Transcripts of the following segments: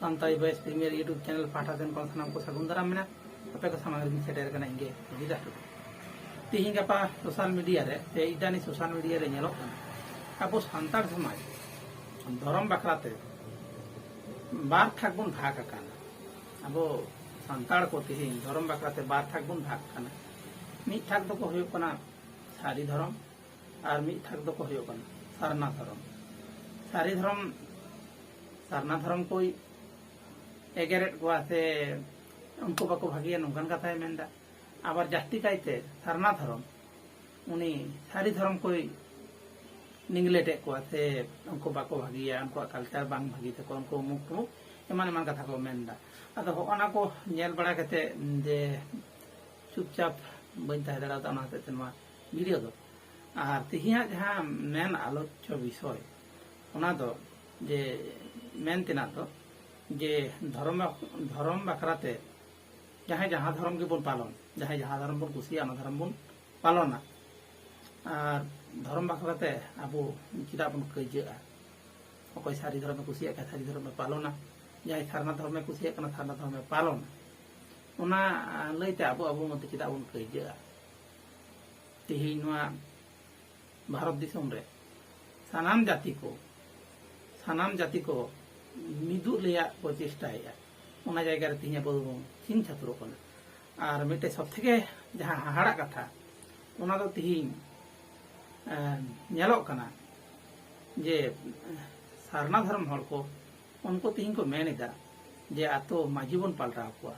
Santali voice premier YouTube channel पाठा सेन को सामान को सगुन दाराम मेना अपे को सामग्री सेटर कना इंगे हिदा तिहिं गपा सोशल मीडिया रे ते इदानी सोशल मीडिया रे नेलो अब सानतार समाज धर्म बाखराते बार थाक बन भाग आकाना अब सानतार को तिहिं धर्म बाखराते बार थाक बन भाग आकाना मिद थाक दो को होयो कना सारी धर्म और मिद थाक दो को होयो कना सारना धर्म सारी धर्म सारना धर्म कोई एगेरेट को से उनको बाको भागिया नोंगन कथा मेंदा आबार जास्ती कायते सारना धर्म उनी सारी धर्म कोई निगलेटे को से उनको बाको भागिया उनको कल्चर बांग भागी ते को उनको मुख मुख एमान एमान कथा को मेंदा अदो होना को नेल बड़ा कते जे चुपचाप बन ताहे दाड़ा ता ते मा वीडियो दो आर तिहिया जहां मेन आलोच्य विषय ओना दो जे मेन तिना दो जे धर्म बाखराते जहाँ जहाँ धर्म के बन पालन जहाँ जहाँ धर्म बन कुसिया धर्म बन पालना और धर्म बाखराते अब चिदा बन कईजा अकय सारी धर्म कुसिया सारी धर्म पालना जहाँ सारना धर्म कुसिया सारना धर्म पालना उना लैते अब अब मत चिदा बन कईजा तिहिं भारत दिसम रे सानाम जाति को मिदु लिया को चेष्टाया उना जायगा रे तिहिं अब चिन छात्रों को और मिटे सब थेके जहाँ हाहाड़ा कथा उना दो तिहिं नेलो कना जे सारना धर्म हर को उनको तिहिं को मेनेदा जे आतो माजी बन पाल्टा को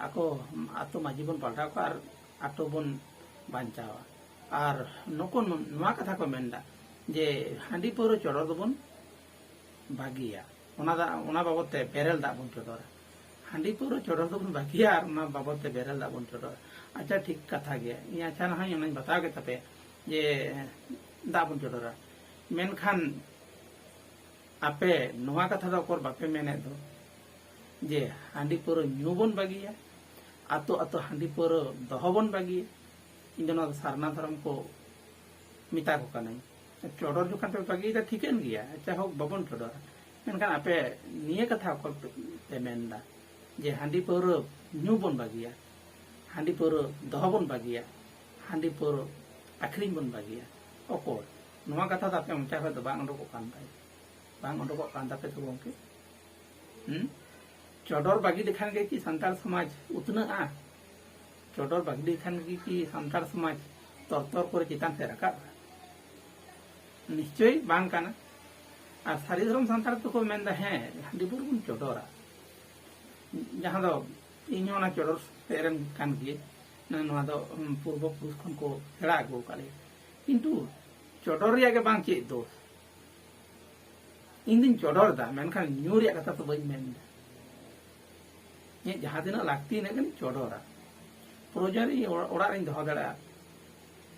आको आतो माजी बन पाल्टा को और आतो बन बांचावा और नको नुआ कथा को मेनदा जे हांडी पौरो चढ़ो दबन भागिया उना बाबत ते बेरल दा बन चढ़ोरा हांडी पौरो चढ़ो दबन भागिया और उना बाबत ते बेरल दा बन चढ़ोरा अच्छा ठीक कथा गया ये अच्छा ना है बता के तपे जे दा बन चढ़ोरा मेनखान आपे नुआ कथा दो कोर बापे मेने दो जे हांडी पौरो न्यू बन भागिया आतो आतो हांडी पौरो दहो बन भागिया इन सारना धर्म को मिता को कनाई चौडर जो पे बागी ठीकन गया अच्छा हो बबन चौडर मेनखान आपे निये कथा को पे मेनदा जे हांडी पौर न्यू बन बागिया हांडी पौर दह बन बागिया हांडी पौर आखिरी बन बागिया अको नुआ कथा दा पे मचा को बांग उडको कान ताई बांग उडको कान तापे तो गंके चौडर बागी देखान के कि संताल समाज उतना आ चौडर बागी देखान के कि संताल समाज तरतर करे चितान से रखा निश्चय बांग काना और सारी धर्म संताल तो को मेनदा है हांडी पौर बन चौडरा जहां दो इन होना चौडर तेरन कान गे नवा दो पूर्व पुरुष खन को हेड़ा गो काले किंतु चौडर रिया के बांग चे दोष इन दिन चौडर दा मेनखान न्यू रिया कथा तो बई मेनदा ये जहां दिन लागती ने गन चौडरा प्रोजरी ओड़ा रे दह दड़ा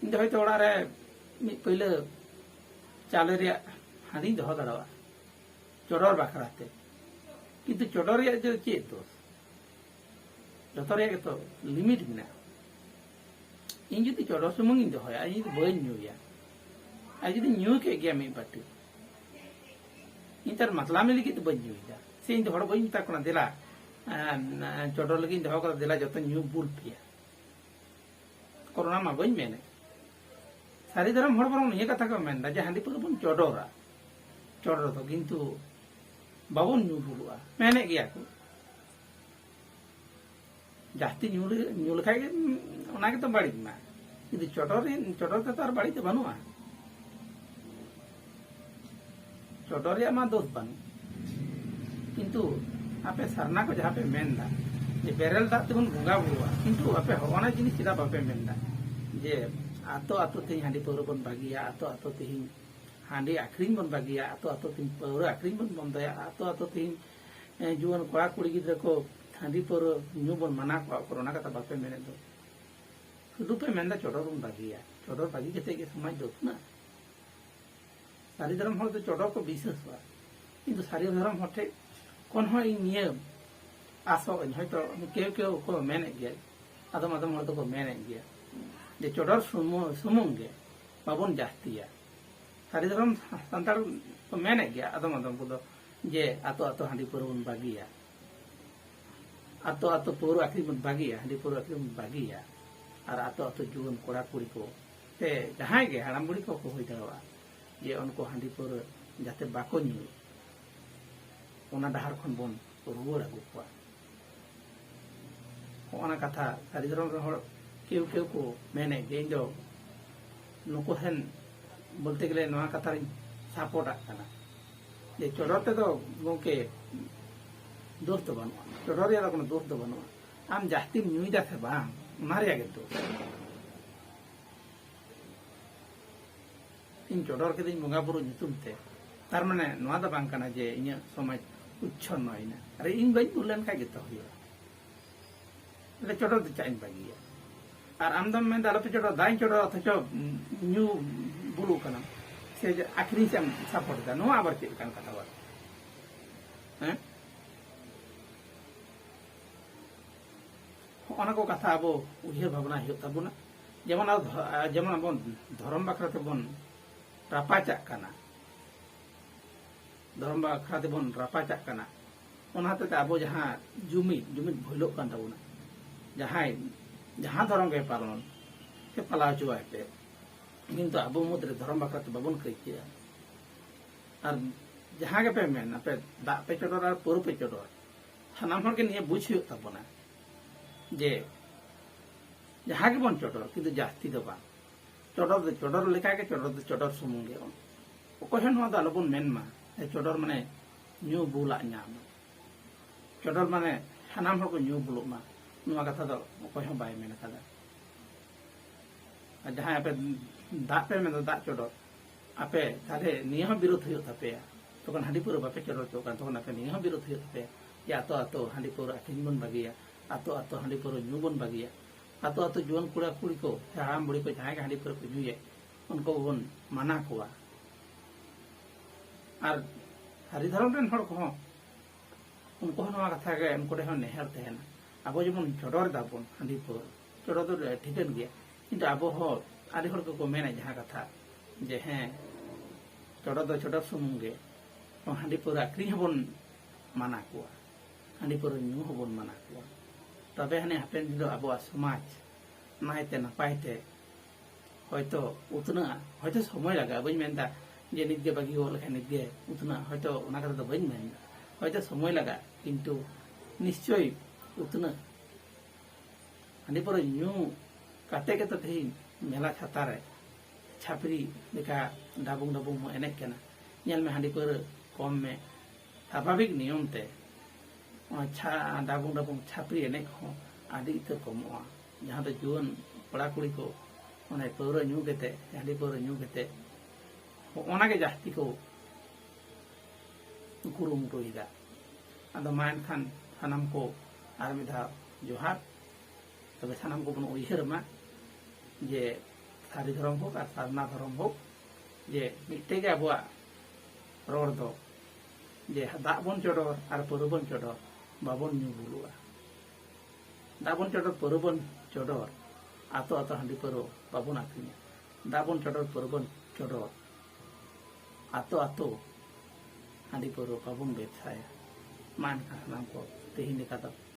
इन दो हयतो ओड़ा रे पहले चाले रे हांडी दह दड़ा चौडर बाखराते किंतु चौडर रे जो चे दोष जतो रे के तो लिमिट मेना इन जुदी चौडर सुमुंग इन दहया इन बई न्यूया आ जुदी न्यू के गया मी बाटी इंतर मतला में लिखित बई न्यूया से इन हड़ बई मिता कोना देला चौडर लगी दह कर देला जतो न्यू बुल पिया कोरोना मा बई मेने सारी धर्म हड़ बरम ये कथा को मेनदा जे हांडी पौर बन चौडरा चौडर तो किंतु बाबन न्यू बुलुआ मेने गया को जास्ती न्यू लखाय के ओना के तो बाड़ी मा किंतु चौडर तो तार बाड़ी तो बनुआ चौडर या मा दोष बनु किंतु आपे सरना को जहाँ पे मेनदा जे बेरल दा तेबन भंगा बुआ किंतु आपे होना जिनिस चिदा बापे मेनदा जे आतो आतो तिहिं हांडी पौर बन बागिया आतो आतो तिहिं हांडी आखरिंग बन बागिया आतो आतो तिहिं पौर आखरिंग बन बंदया आतो आतो तिहिं जुवन कोड़ा कुड़ी गिद्रा को हांडी पौर न्यू बन मना को कोरोना का बापे मेने दो शुद्ध पे मेनदा चौडर बन बागिया चौडर बागी केते के समाज दो ना सारी धर्म हर तो चौडर को विशेष हुआ किंतु सारी धर्म हटे कौन हो इन नियम आसो हयतो केव को मेने गया आदम आदम हर तो को मेने गया जे चौडर सुमुंग गे बाबन जास्तिया सारी धर्म संताल को मेने गया आदम आदम को जे आतो आतो हांडी पाउरा बन बागिया आतो आतो पाउरा आखरी बन बागिया हांडी पाउरा आखरी बन बागिया और आतो आतो जुवन कोड़ा कुड़ी को ते जहां गे हाड़ाम बुढ़ी को हुई दाड़ा जे उनको हांडी पाउरा जाते बाको न्यू ओना डाहार खन बन रुवाड़ आगु कोआ ओना कथा सारी धरम रे हर केउ केउ को मेने जे इन दो नुको हेन बोलते गले नवा कथा रे सपोर्ट आकना जे चोडर ते दो गोके दोष तो बनुआ चोडर या कोनो दोष तो बनुआ आम जास्ती न्यूई दा से बांग मारे आगे तो इन चोडर के दिन बंगा बुरु नितुम ते तार माने नवा दा बांग कना जे इnya समाज उच्छन्न होइना अरे इन बाई बुलन का गेतो होया ले चोडर ते चाइन बागिया और आमदम में दालो पे चोडर दाई चोडर अथचो न्यू बुलु कना से आखिरी से सपोर्ट दा नो आबर चेक कान कथा वा हैं ओना को कथा अब उहिर भावना हियो ताबुना जेमन अब धर्म बाखरा ते बन रापाचाक काना धर्म बाखरा ते बन रापाचाक काना ओना ते अब जहां जुमिद भइलो कान ताबुना जहां धर्म के पालन के पला चुआय पे किंतु अब मुद्रे धर्म बाखरा ते बाबन कइया और जहां के पे मेन पे दा पे चोडर और पुरु पे चोडर सानाम हर के निये बुझ हियो ताबुना जे जहां के बन चोडर किंतु जास्ती दो बा चोडर लेका के चोडर सुमुंगे ओको हेन नो दालो बन मेन मा चोडर माने न्यू बुला न्याम चोडर माने सानाम हर को न्यू बुलो मा नुआ कथा दो ओको हेन बाय मेन कदा जहां पे दा पे में दा चोडर आपे ताले नियम विरोध हुयो तपे तोकन हांडी पुरो बापे चोडर चोकन तोकन आपे नियम विरोध हुयो तपे या तो आतो हांडी पुरो आखिन बन बागिया आतो आतो हांडी पुरो न्यू बन बागिया आतो आतो जुवन कुड़ा कुड़ी को हाड़ाम बुढ़ी को जहां के हांडी पुरो को न्यूए उनको बन माना कोआ और हरि धर्म रेन हर को उनको नवा कथा के उनको रे नेहर तहना अब जेमन चोडर दाबन हांडी पुरो चोडर दो ठीकन गया किंतु अब हो आदि हर को मेना जहां कथा जे हैं चोडर दो चोडर सुमुंगे हांडी पुरो आखरी हबन माना कोआ हांडी पुरो न्यू हबन माना कोआ तबे हने हापेन दिन अब समाज नायते नापायते हयतो उतना हयतो समय लगा बई मेनदा जे निगे बागी हो लेखा निगे उतना हयतो ओना कथा तो बई मेनदा हयतो समय लगा किंतु निश्चय उतना हांडी पुरो न्यू काते के तो थी मेला छाता रे छापरी लेखा डाबुंग डाबुंग मो एने केना नेल में हांडी पुरो कम में स्वाभाविक नियम ते अच्छा डाबुंग डाबुंग छापरी एने को आदि तो कमोआ जहां तो जुवन पड़ा कुड़ी को ओने पौरा न्यू केते हांडी पौरा न्यू केते ओना के जास्ती को कुरुमुटु इदा आदो मान खान सानाम को आर मिधा जोहार तबे सानाम को बन उइहर मा जे सारी धर्म हो और सारना धर्म हो जे मिट्टे के अबुआ रोड दो जे दा बन चोडर और पुरु बन चोडर बाबन न्यू बुलुआ दाबन चोडर पुरु बन चोडर आतो आतो हांडी पुरु बाबन आखिनी दाबन चोडर पुरु बन चोडर आतो आतो हांडी पुरु बाबन बेबसाया मान का नाम को तेही निकाता